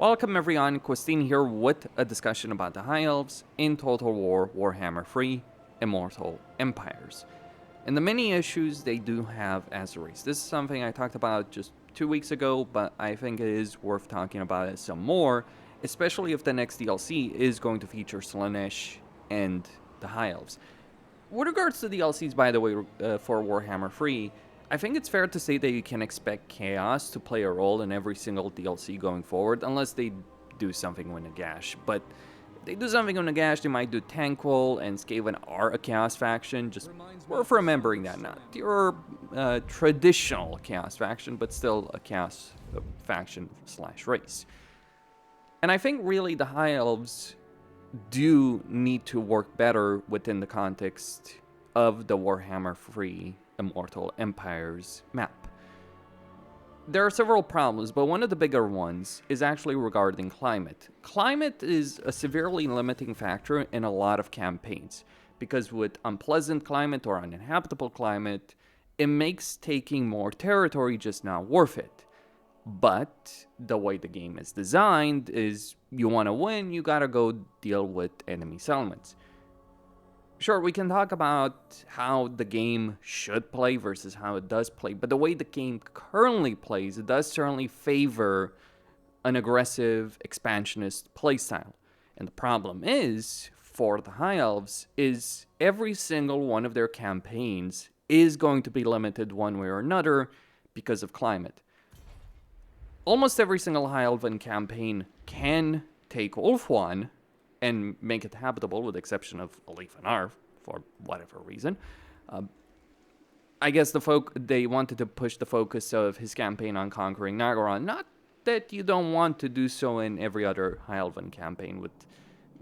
Welcome everyone, Christine here with a discussion about the High Elves in Total War Warhammer 3 Immortal Empires. And the many issues they do have as a race. This is something I talked about just 2 weeks ago, but I think it is worth talking about it some more, especially if the next DLC is going to feature Sinnelleos and the High Elves. With regards to DLCs, by the way, for Warhammer 3, I think it's fair to say that you can expect chaos to play a role in every single DLC going forward, unless they do something with Nagash. But if they do something with Nagash, they might do Tankwell and Skaven are a chaos faction. Just worth remembering that. Not your traditional chaos faction, but still a chaos faction / race. And I think really the High Elves do need to work better within the context of the Warhammer 3 Immortal Empires map. There are several problems, but one of the bigger ones is actually regarding climate. Climate is a severely limiting factor in a lot of campaigns, because with unpleasant climate or uninhabitable climate, it makes taking more territory just not worth it. But the way the game is designed is you want to win, you gotta go deal with enemy settlements. Sure, we can talk about how the game should play versus how it does play, but the way the game currently plays, it does certainly favor an aggressive, expansionist playstyle. And the problem is, for the High Elves, is every single one of their campaigns is going to be limited one way or another because of climate. Almost every single High Elven campaign can take Ulthuan and make it habitable, with the exception of Alif and Arv, for whatever reason. I guess they wanted to push the focus of his campaign on conquering Nagaron. Not that you don't want to do so in every other High Elven campaign, with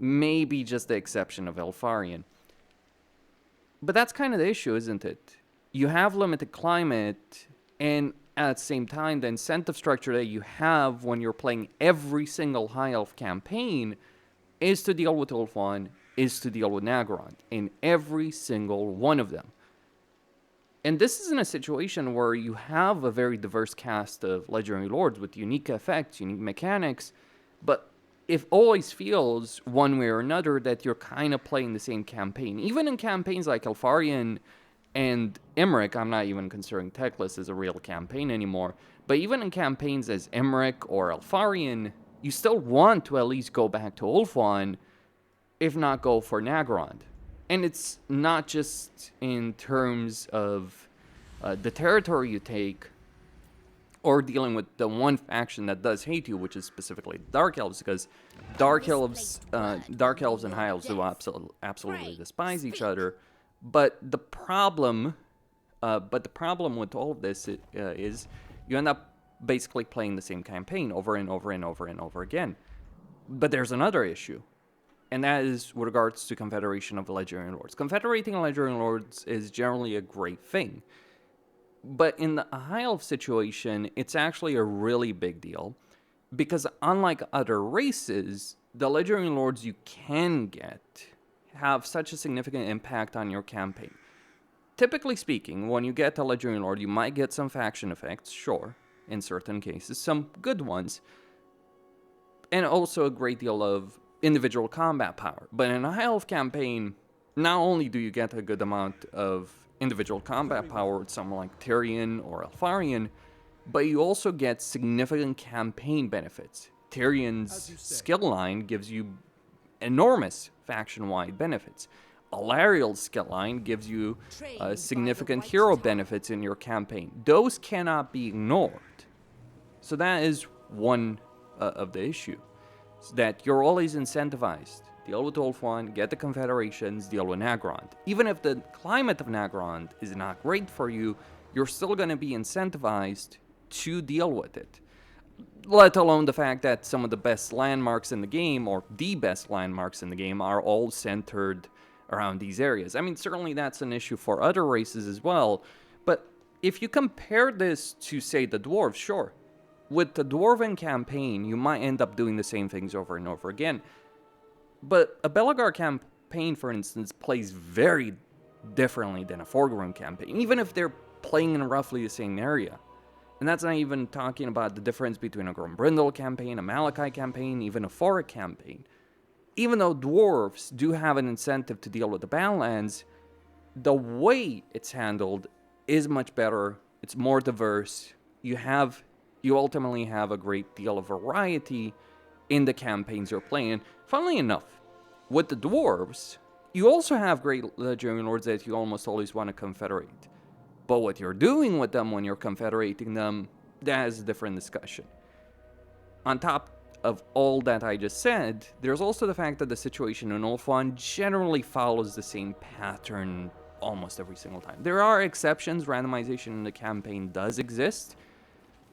maybe just the exception of Elfarian. But that's kind of the issue, isn't it? You have limited climate, and at the same time, the incentive structure that you have when you're playing every single High Elf campaign is to deal with Ulthuan, is to deal with Nagaron, in every single one of them. And this is in a situation where you have a very diverse cast of Legendary Lords with unique effects, unique mechanics, but it always feels, one way or another, that you're kind of playing the same campaign. Even in campaigns like Elfarian and Emmerich, I'm not even considering Teclis as a real campaign anymore, but even in campaigns as Emmerich or Elfarian, you still want to at least go back to Ulthuan, if not go for Nagaron. And it's not just in terms of the territory you take, or dealing with the one faction that does hate you, which is specifically Dark Elves, because Dark Elves and High Elves do absolutely despise each other. But the problem with all of this is you end up basically playing the same campaign over and over and over and over again. But there's another issue, and that is with regards to Confederation of the Legendary Lords. Confederating Legendary Lords is generally a great thing, but in the High Elf situation, it's actually a really big deal, because unlike other races, the Legendary Lords you can get have such a significant impact on your campaign. Typically speaking, when you get a Legendary Lord, you might get some faction effects, sure, in certain cases, some good ones, and also a great deal of individual combat power. But in a High Elf campaign, not only do you get a good amount of individual combat power with someone like Tyrion or Elfarian, but you also get significant campaign benefits. Tyrion's skill line gives you enormous faction-wide benefits. Alariel's skill line gives you significant hero benefits in your campaign. Those cannot be ignored. So that is one of the issues, that you're always incentivized. Deal with Ulthuan, get the Confederations, deal with Nagaron. Even if the climate of Nagaron is not great for you, you're still going to be incentivized to deal with it. Let alone the fact that some of the best landmarks in the game, or the best landmarks in the game, are all centered around these areas. I mean, certainly that's an issue for other races as well, but if you compare this to, say, the Dwarves, sure, with the Dwarven campaign, you might end up doing the same things over and over again, but a Belegar campaign, for instance, plays very differently than a Forgrim campaign, even if they're playing in roughly the same area. And that's not even talking about the difference between a Grombrindal campaign, a Malachi campaign, even a Phoric campaign. Even though dwarves do have an incentive to deal with the Badlands, the way it's handled is much better. It's more diverse. You ultimately have a great deal of variety in the campaigns you're playing. Funnily enough, with the dwarves, you also have great legendary lords that you almost always want to confederate. But what you're doing with them when you're confederating them, that is a different discussion. On top of all that I just said, there's also the fact that the situation in Ulthuan generally follows the same pattern almost every single time. There are exceptions, randomization in the campaign does exist,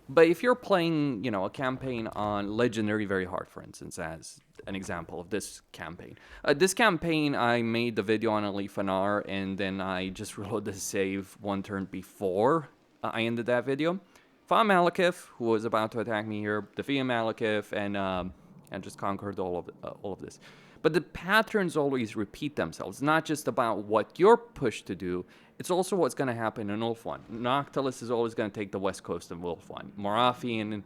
but if you're playing, a campaign on Legendary Very Hard, for instance, as an example of this campaign. This campaign, I made the video on Alifanar, and then I just reloaded the save one turn before I ended that video. Found Malekith, who was about to attack me here, defeated Malekith, and just conquered all of this. But the patterns always repeat themselves. It's not just about what you're pushed to do, it's also what's going to happen in Ulthuan. Noctilus is always going to take the west coast of Ulthuan. Morathi and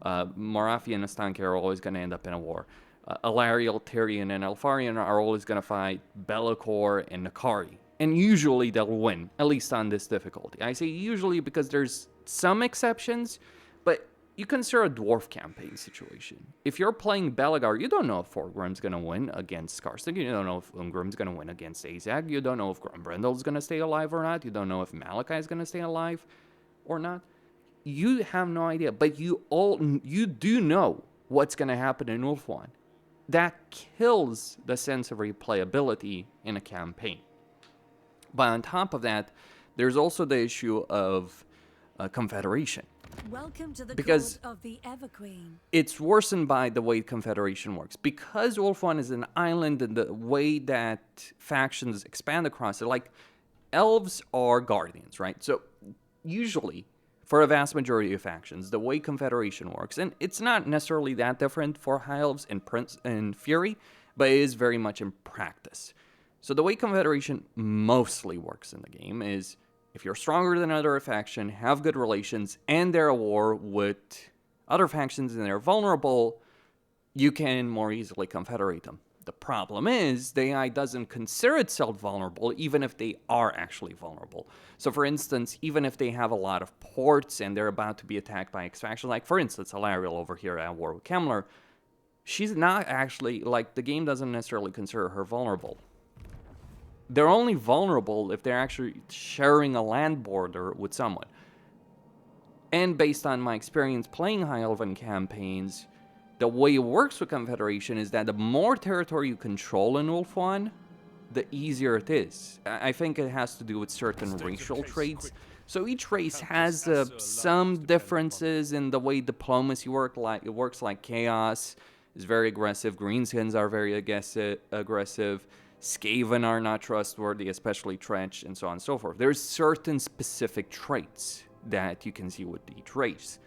Astanki are always going to end up in a war. Alariel, Tyrion, and Elfarion are always going to fight Be'lakor and Nakari. And usually they'll win, at least on this difficulty. I say usually because there's some exceptions, but you consider a dwarf campaign situation. If you're playing Belegar, you don't know if Thorgrim's going to win against Skarsnik. You don't know if Ungrim's going to win against Azag. You don't know if Grombrindal's going to stay alive or not. You don't know if Malachi is going to stay alive or not. You have no idea, but you do know what's going to happen in Ulthuan. That kills the sense of replayability in a campaign. But on top of that, there's also the issue of Confederation. Welcome to the because court of the Everqueen. It's worsened by the way Confederation works. Because Ulthuan is an island and the way that factions expand across it, like elves are guardians, right? So usually, for a vast majority of factions, the way Confederation works, and it's not necessarily that different for High Elves and Fury, but it is very much in practice. So the way Confederation mostly works in the game is if you're stronger than another faction, have good relations, and they're at war with other factions and they're vulnerable, you can more easily confederate them. The problem is, the AI doesn't consider itself vulnerable, even if they are actually vulnerable. So for instance, even if they have a lot of ports and they're about to be attacked by X faction, like for instance, Alariel over here at war with Kemler, she's not actually, the game doesn't necessarily consider her vulnerable. They're only vulnerable if they're actually sharing a land border with someone. And based on my experience playing High Elven campaigns, the way it works with Confederation is that the more territory you control in Ulthuan, the easier it is. I think it has to do with certain racial traits. So each race has some differences in the way diplomacy works. Like Chaos is very aggressive, Greenskins are very aggressive, Skaven are not trustworthy, especially Trench, and so on and so forth. There's certain specific traits that you can see with each race.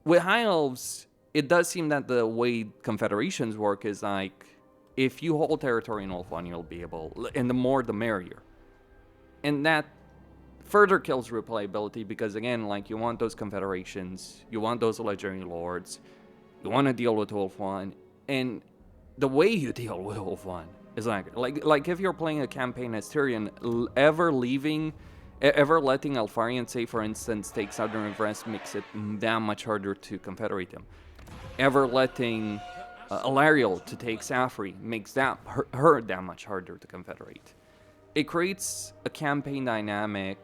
With High Elves, it does seem that the way confederations work is like, if you hold territory in Ulthuan, you'll be able, and the more the merrier. And that further kills replayability because, again, you want those confederations, you want those legendary lords, you want to deal with Ulthuan, and the way you deal with Ulthuan is like if you're playing a campaign as Tyrion, ever letting Elfarion, say for instance, take Southern Vrest makes it that much harder to confederate them. Ever letting Alariel to take Safri makes her that much harder to confederate. It creates a campaign dynamic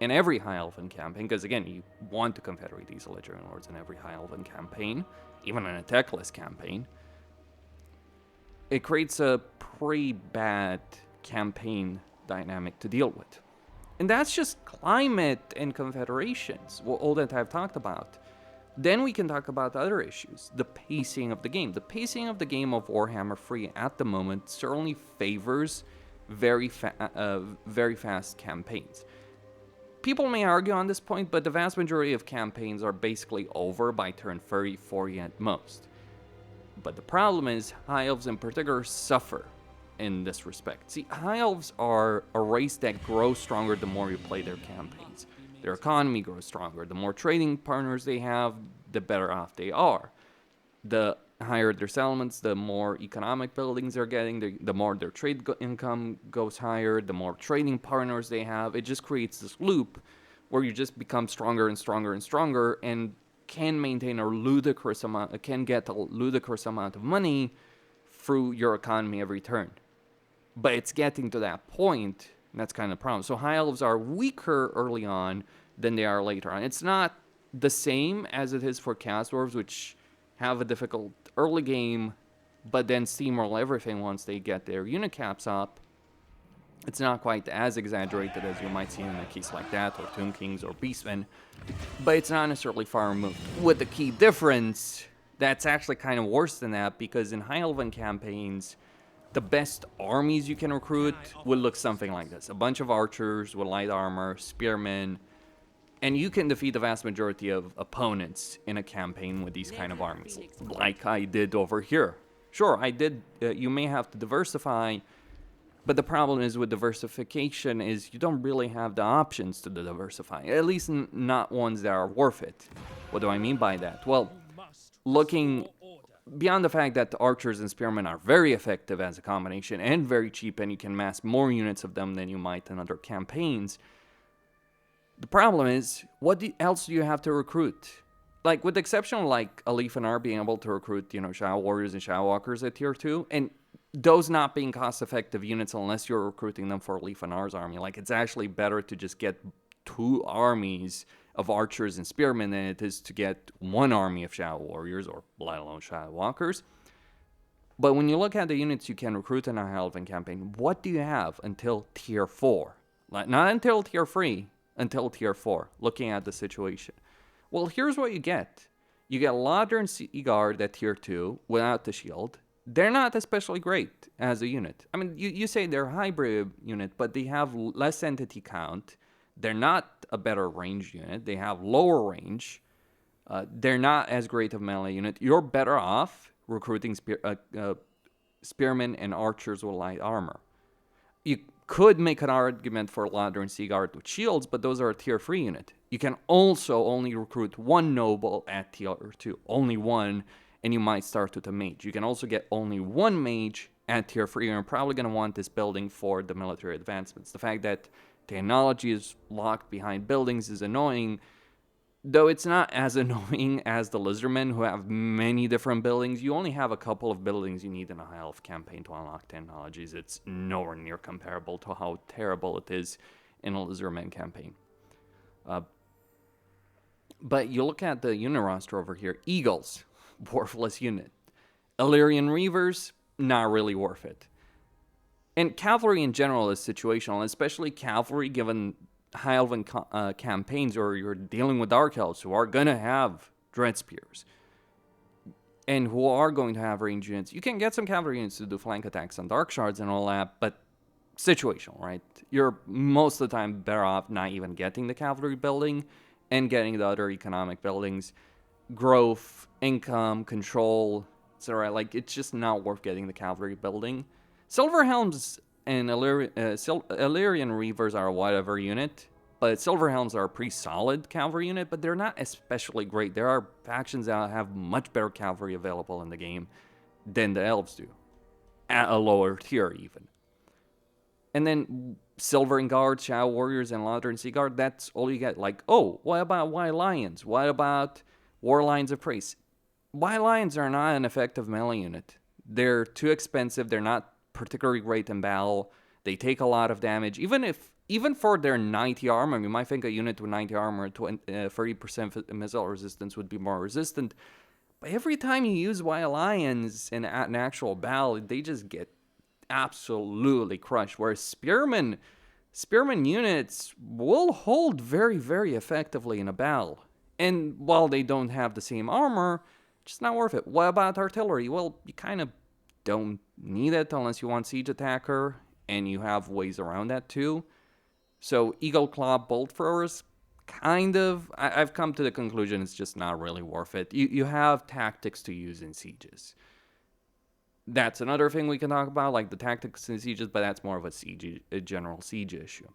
in every High Elven campaign, because again, you want to confederate these legendary lords in every High Elven campaign, even in a techless campaign. It creates a pretty bad campaign dynamic to deal with. And that's just climate and confederations, all that I've talked about. Then we can talk about other issues. The pacing of the game. The pacing of the game of Warhammer 3 at the moment certainly favors very fast campaigns. People may argue on this point, but the vast majority of campaigns are basically over by turn 30, 40 at most. But the problem is, High Elves in particular suffer in this respect. See, High Elves are a race that grows stronger the more you play their campaigns. their economy grows stronger. The more trading partners they have, the better off they are. The higher their settlements, the more economic buildings they're getting, the more their trade income goes higher, the more trading partners they have. It just creates this loop where you just become stronger and stronger and stronger and can maintain a ludicrous amount, can get a ludicrous amount of money through your economy every turn. But it's getting to that point, and that's kind of the problem. So High Elves are weaker early on than they are later on. It's not the same as it is for Chaos Dwarves, which have a difficult early game, but then steamroll everything once they get their unit caps up. It's not quite as exaggerated as you might see in a case like that, or Tomb Kings, or Beastmen, but it's not necessarily far removed. With the key difference, that's actually kind of worse than that, because in High Elven campaigns, the best armies you can recruit will look something like this. A bunch of archers with light armor, spearmen, and you can defeat the vast majority of opponents in a campaign with these kind of armies, like I did over here. Sure, I did, you may have to diversify, but the problem is with diversification is you don't really have the options to diversify, at least not ones that are worth it. What do I mean by that? Well, looking beyond the fact that the archers and spearmen are very effective as a combination and very cheap, and you can mass more units of them than you might in other campaigns, the problem is, what else do you have to recruit? Like, with the exception of, like, a Leaf and R being able to recruit, Shadow Warriors and Shadow Walkers at tier 2, and those not being cost-effective units unless you're recruiting them for Leaf and R's army. Like, it's actually better to just get 2 armies of archers and spearmen than it is to get 1 army of Shadow Warriors, or let alone Shadow Walkers. But when you look at the units you can recruit in a High Elven campaign, what do you have until tier 4? Like, not until tier 3, until tier 4, looking at the situation. Well, here's what you get. You get Lodern Sea Guard at tier 2 without the shield. They're not especially great as a unit. I mean, you say they're a hybrid unit, but they have less entity count. They're not a better range unit. They have lower range. They're not as great of a melee unit. You're better off recruiting spearmen and archers with light armor. You could make an argument for Lodern Sea Guard with shields, but those are a tier 3 unit. You can also only recruit 1 noble at tier 2. Only 1, and you might start with a mage. You can also get only 1 mage at tier 3. You're probably going to want this building for the military advancements. The fact that technology is locked behind buildings is annoying, though it's not as annoying as the Lizardmen, who have many different buildings. You only have a couple of buildings you need in a High Elf campaign to unlock technologies. It's nowhere near comparable to how terrible it is in a Lizardmen campaign. But you look at the unit roster over here. Eagles, worthless unit. Illyrian Reavers, not really worth it. And cavalry in general is situational, especially cavalry given High Elven campaigns where you're dealing with Dark Elves who are going to have Dread Spears and who are going to have range units. You can get some cavalry units to do flank attacks on Dark Shards and all that, but situational, right? You're most of the time better off not even getting the cavalry building and getting the other economic buildings. Growth, income, control, etc. Like, it's just not worth getting the cavalry building. Silver Helms and Illyrian Reavers are a whatever unit, but Silver Helms are a pretty solid cavalry unit, but they're not especially great. There are factions that have much better cavalry available in the game than the Elves do, at a lower tier even. And then Silver and Guard, Shadow Warriors, and Lodern Sea Guard, that's all you get. Like, oh, what about White Lions? What about War Lions of Praise? White Lions are not an effective melee unit. They're too expensive. They're not particularly great in battle. They take a lot of damage. Even for their 90 armor, you might think a unit with 90 armor, 30% missile resistance would be more resistant. But every time you use White Lions in an actual battle, they just get absolutely crushed. Whereas spearmen units will hold very, very effectively in a battle. And while they don't have the same armor, just not worth it. What about artillery? Well, you kind of don't need it unless you want siege attacker, and you have ways around that too. So Eagle Claw bolt throwers, kind of. I've come to the conclusion it's just not really worth it. You have tactics to use in sieges. That's another thing we can talk about, like the tactics in sieges, but that's more of a general siege issue.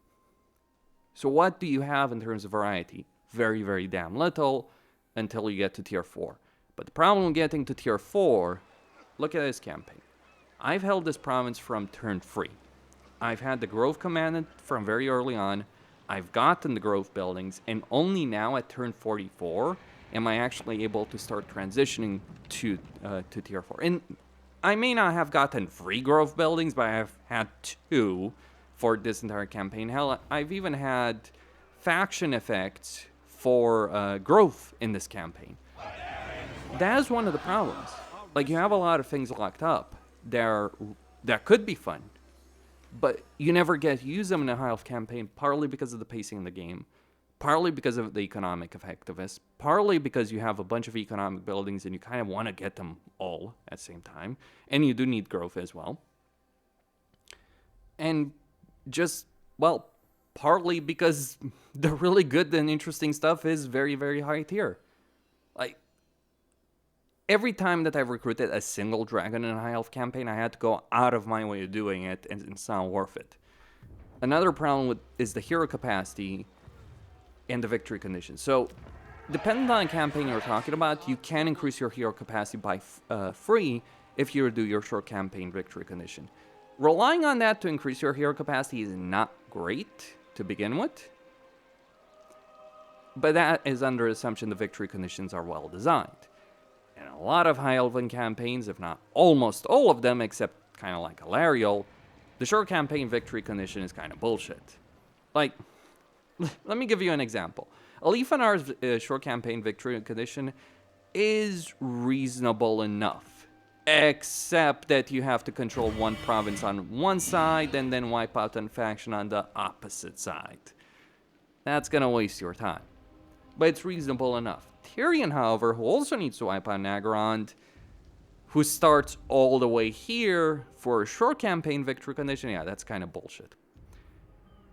So what do you have in terms of variety? Very, very damn little until you get to tier 4. But the problem getting to tier 4, look at this campaign. I've held this province from turn 3. I've had the growth commanded from very early on. I've gotten the growth buildings, and only now at turn 44 am I actually able to start transitioning to tier 4. And I may not have gotten 3 growth buildings, but I have had 2 for this entire campaign. Hell, I've even had faction effects for growth in this campaign. That is one of the problems. Like, you have a lot of things locked up that could be fun, but you never get to use them in a High Elf campaign, partly because of the pacing of the game, partly because of the economic effectiveness, partly because you have a bunch of economic buildings and you kind of want to get them all at the same time, and you do need growth as well. And just, well, partly because the really good and interesting stuff is very, very high tier. Like, every time that I've recruited a single dragon in a High Elf campaign, I had to go out of my way of doing it, and it's not worth it. Another problem is the hero capacity and the victory condition. So, depending on the campaign you're talking about, you can increase your hero capacity by free if you do your short campaign victory condition. Relying on that to increase your hero capacity is not great to begin with, but that is under the assumption the victory conditions are well designed. In a lot of High Elven campaigns, if not almost all of them, except kind of like Alariel, the short campaign victory condition is kind of bullshit. Like, let me give you an example. Alifanar's short campaign victory condition is reasonable enough, except that you have to control one province on one side and then wipe out a faction on the opposite side. That's gonna waste your time, but it's reasonable enough. Tyrion, however, who also needs to wipe out Nagarond, who starts all the way here for a short campaign victory condition, yeah, that's kind of bullshit.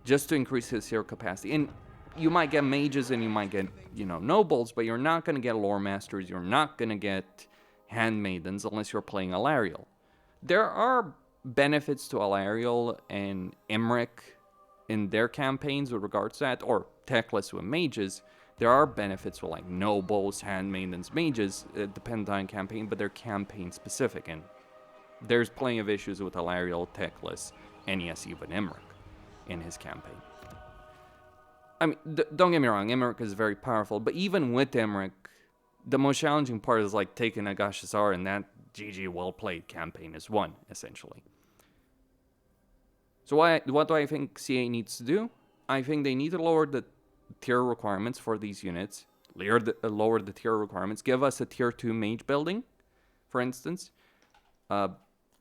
Just to increase his hero capacity. And you might get mages and you might get, nobles, but you're not going to get lore masters, you're not going to get handmaidens unless you're playing Alariel. There are benefits to Alariel and Emmerich in their campaigns with regards to that, or Teclis with mages. There are benefits with like nobles, handmaidens, mages, depending on campaign, but they're campaign specific, and there's plenty of issues with Alariel, Teclis, and yes, even Emmerich in his campaign. I mean, don't get me wrong, Emmerich is very powerful, but even with Emmerich, the most challenging part is like taking Agashazar, and that GG well played campaign is won, essentially. So what do I think CA needs to do? I think they need to lower the tier requirements for these units, lower the tier requirements, give us a tier 2 mage building, for instance,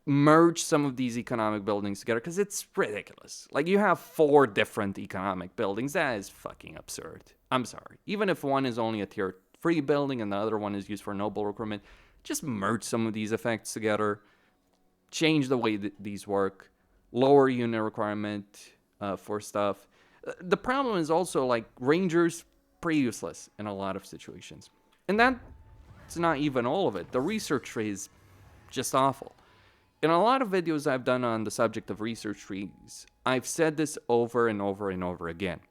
merge some of these economic buildings together, because it's ridiculous. Like, you have 4 different economic buildings. That is fucking absurd. I'm sorry. Even if one is only a tier 3 building and the other one is used for noble recruitment, just merge some of these effects together, change the way that these work, lower unit requirement for stuff. The problem is also, like, Rangers, pretty useless in a lot of situations. And that's not even all of it. The research tree is just awful. In a lot of videos I've done on the subject of research trees, I've said this over and over and over again,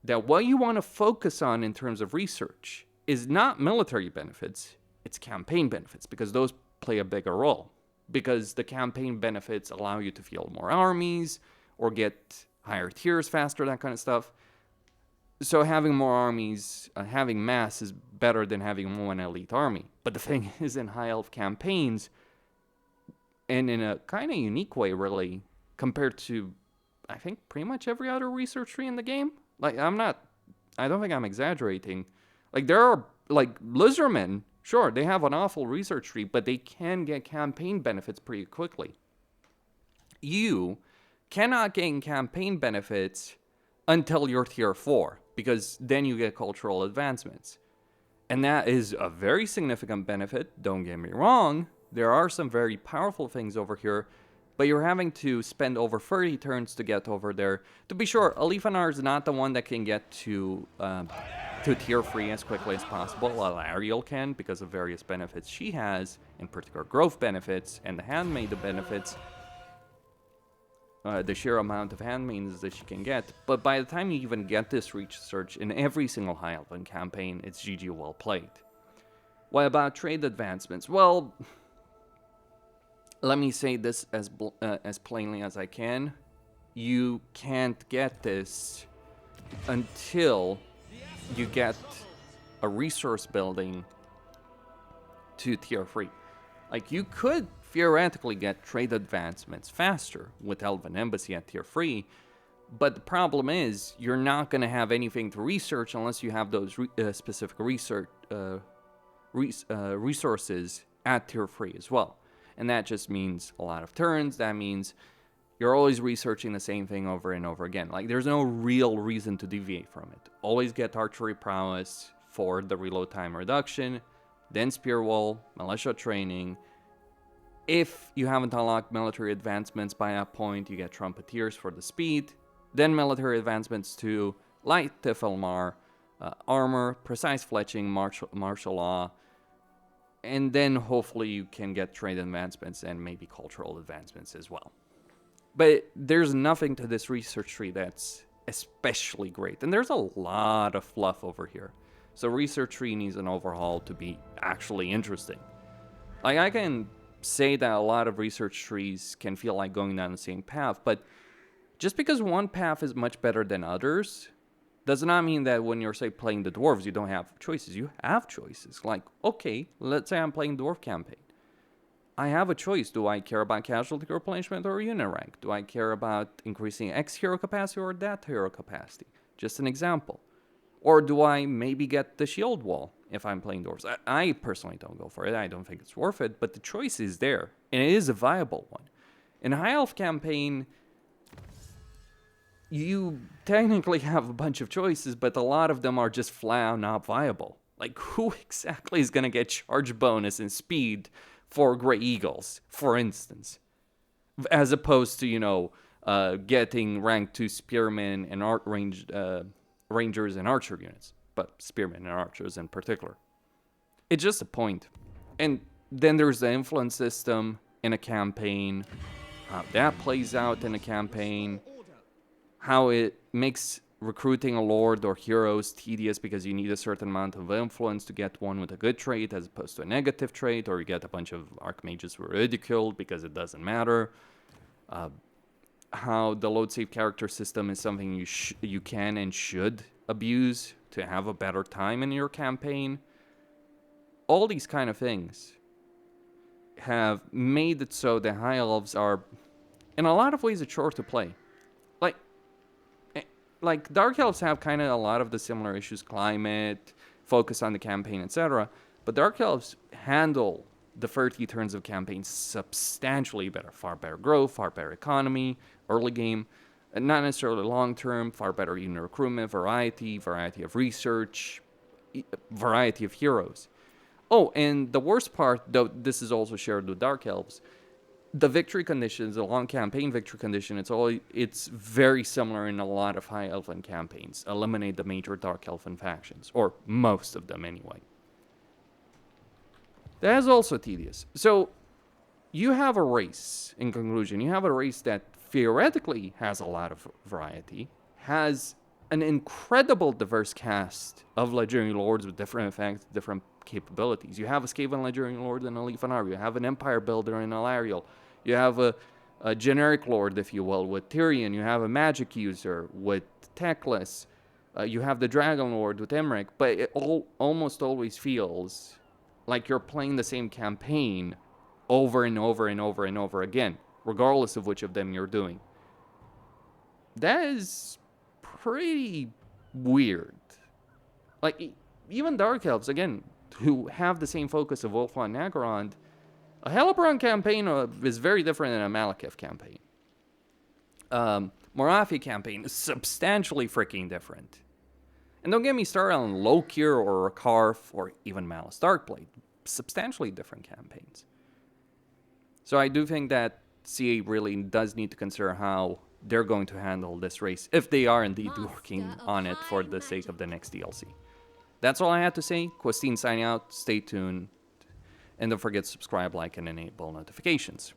that what you want to focus on in terms of research is not military benefits, it's campaign benefits, because those play a bigger role. Because the campaign benefits allow you to field more armies, or get higher tiers faster, that kind of stuff. So having more armies, having mass is better than having one elite army. But the thing is, in High Elf campaigns, and in a kind of unique way, really, compared to, I think, pretty much every other research tree in the game. Like, I don't think I'm exaggerating. Like, there are, like, Lizardmen, sure, they have an awful research tree, but they can get campaign benefits pretty quickly. You cannot gain campaign benefits until you're tier 4, because then you get cultural advancements. And that is a very significant benefit, don't get me wrong. There are some very powerful things over here, but you're having to spend over 30 turns to get over there. To be sure, Alifanar is not the one that can get to tier 3 as quickly as possible. Alariel can, because of various benefits she has, in particular growth benefits and the handmaid benefits. the sheer amount of handmaidens that she can get. But by the time you even get this research in every single High Elven campaign, it's GG well played. What about trade advancements? Well, let me say this as plainly as I can. You can't get this until you get a resource building to tier 3. Like, you could theoretically get trade advancements faster with Elven Embassy at tier 3, but the problem is you're not going to have anything to research unless you have those specific resources at tier 3 as well. And that just means a lot of turns. That means you're always researching the same thing over and over again. Like, there's no real reason to deviate from it. Always get archery prowess for the reload time reduction, then spear wall, militia training. If you haven't unlocked military advancements by that point, you get trumpeters for the speed, then military advancements to light Tifilmar, armor, precise fletching, martial law, and then hopefully you can get trade advancements and maybe cultural advancements as well. But there's nothing to this research tree that's especially great, and there's a lot of fluff over here. So research tree needs an overhaul to be actually interesting. Like, I can say that a lot of research trees can feel like going down the same path, but just because one path is much better than others does not mean that when you're, say, playing the dwarves, you don't have choices. You have choices. Like, okay, let's say I'm playing dwarf campaign. I have a choice. Do I care about casualty replenishment or unit rank? Do I care about increasing X hero capacity or that hero capacity? Just an example. Or do I maybe get the shield wall if I'm playing dwarves? I personally don't go for it. I don't think it's worth it, but the choice is there, and it is a viable one. In a High Elf campaign, you technically have a bunch of choices, but a lot of them are just flat out not viable. Like, who exactly is going to get charge bonus and speed for Grey Eagles, for instance? As opposed to, getting rank 2 spearmen and rangers and archer units, but spearmen and archers in particular. It's just a point. And then there's the influence system in a campaign, how that plays out in a campaign, how it makes recruiting a lord or heroes tedious because you need a certain amount of influence to get one with a good trait as opposed to a negative trait, or you get a bunch of archmages who are ridiculed because it doesn't matter. How the load save character system is something you can and should abuse to have a better time in your campaign. All these kind of things have made it so that High Elves are, in a lot of ways, a chore to play. Like Dark Elves have kind of a lot of the similar issues, climate, focus on the campaign, etc. But Dark Elves handle the 30 turns of campaigns substantially better. Far better growth, far better economy, early game, and not necessarily long term, far better unit recruitment, variety of research, variety of heroes. Oh, and the worst part, though this is also shared with Dark Elves, the victory conditions, the long campaign victory condition, it's very similar in a lot of High Elven campaigns. Eliminate the major Dark Elven factions, or most of them anyway. That is also tedious. So, you have a race, in conclusion. You have a race that theoretically has a lot of variety, has an incredible diverse cast of legendary lords with different effects, different capabilities. You have a Skaven legendary lord and a Leafanar. You have an empire builder in Alariel. You have a generic lord, if you will, with Tyrion. You have a magic user with Teclis. You have the dragon lord with Emmerich. But it almost always feels like you're playing the same campaign over and over and over and over again, regardless of which of them you're doing. That is pretty weird. Like, even Dark Elves, again, who have the same focus of Ulthuan and Naggarond, a Hellebrand campaign is very different than a Malekith campaign. Morathi campaign is substantially freaking different. And don't get me started on Lokir or Rakarth or even Malice Darkblade. Substantially different campaigns. So I do think that CA really does need to consider how they're going to handle this race, if they are indeed working on it for the sake of the next DLC. That's all I had to say. Questine signing out. Stay tuned. And don't forget to subscribe, like, and enable notifications.